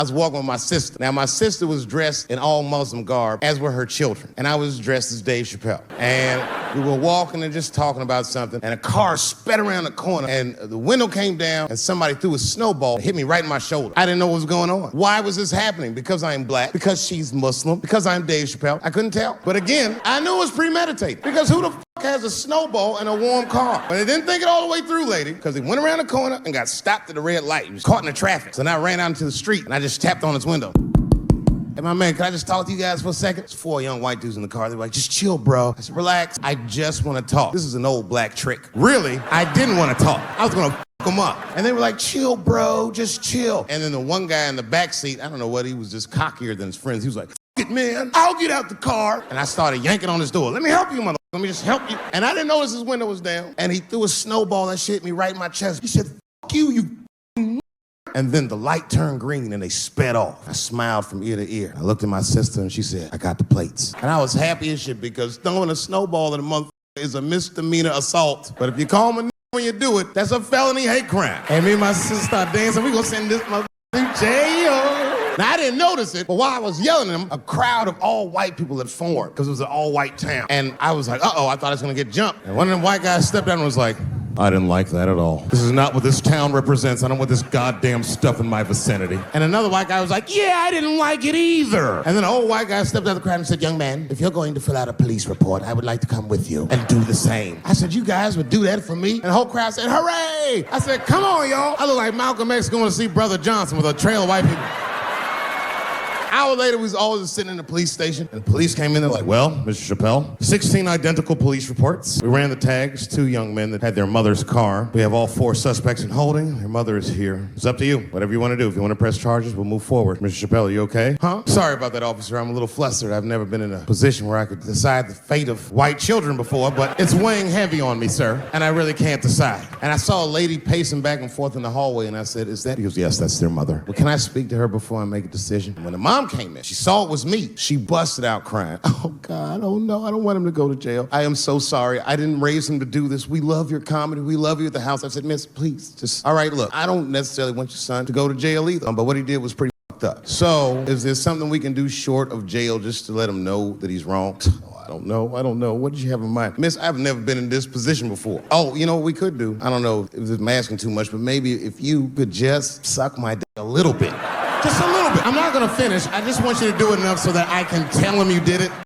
I was walking with my sister. Now, my sister was dressed in all Muslim garb, as were her children. And I was dressed as Dave Chappelle. And we were walking and just talking about something, and a car sped around the corner, and the window came down, and somebody threw a snowball and hit me right in my shoulder. I didn't know what was going on. Why was this happening? Because I'm black? Because she's Muslim? Because I'm Dave Chappelle? I couldn't tell. But again, I knew it was premeditated. Because who the f*** has a snowball in a warm car? But they didn't think it all the way through, lady, because he went around the corner and got stopped at the red light. He was caught in the traffic. So now I ran out into the street, and I just tapped on his window. Hey, my man, can I just talk to you guys for a second? There's 4 young white dudes in the car. They were like, just chill, bro. I said, relax. I just want to talk. This is an old black trick. Really, I didn't want to talk. I was going to f*** them up. And they were like, chill, bro. Just chill. And then the one guy in the back seat, I don't know what, he was just cockier than his friends. He was like, f*** it, man. I'll get out the car. And I started yanking on his door. Let me help you, mother. Let me just help you. And I didn't notice his window was down. And he threw a snowball that shit hit me right in my chest. He said, f*** you, you. And then the light turned green and they sped off. I smiled from ear to ear. I looked at my sister and she said, I got the plates. And I was happy as shit because throwing a snowball at a motherfucker is a misdemeanor assault. But if you call me when you do it, that's a felony hate crime. And me and my sister started dancing. We gonna send this motherfucker to jail. Now, I didn't notice it, but while I was yelling at them, a crowd of all white people had formed because it was an all-white town. And I was like, uh-oh, I thought I was gonna get jumped. And one of them white guys stepped down and was like, I didn't like that at all. This is not what this town represents. I don't want this goddamn stuff in my vicinity. And another white guy was like, yeah, I didn't like it either. And then an old white guy stepped out of the crowd and said, young man, if you're going to fill out a police report, I would like to come with you and do the same. I said, you guys would do that for me? And the whole crowd said, hooray! I said, come on, y'all. I look like Malcolm X going to see Brother Johnson with a trail of white people. Hour later, we was all just sitting in the police station, and the police came in. They're like, well, Mr. Chappelle, 16 identical police reports. We ran the tags, 2 young men that had their mother's car. We have all 4 suspects in holding. Their mother is here. It's up to you. Whatever you want to do. If you want to press charges, we'll move forward. Mr. Chappelle, are you okay? Huh? Sorry about that, officer. I'm a little flustered. I've never been in a position where I could decide the fate of white children before, but it's weighing heavy on me, sir, and I really can't decide. And I saw a lady pacing back and forth in the hallway, and I said, is that? He goes, yes, that's their mother. Well, can I speak to her before I make a decision? When the mom came in, she saw it was me. She busted out crying. Oh, God, oh, no, I don't want him to go to jail. I am so sorry. I didn't raise him to do this. We love your comedy. We love you at the house. I said, miss, please, just, all right, look, I don't necessarily want your son to go to jail either, but what he did was pretty fucked up. So, is there something we can do short of jail just to let him know that he's wrong? I don't know. What did you have in mind? Miss, I've never been in this position before. Oh, you know what we could do? I don't know if I'm asking too much, but maybe if you could just suck my dick a little bit. Just a little bit. I'm not gonna finish. I just want you to do it enough so that I can tell him you did it.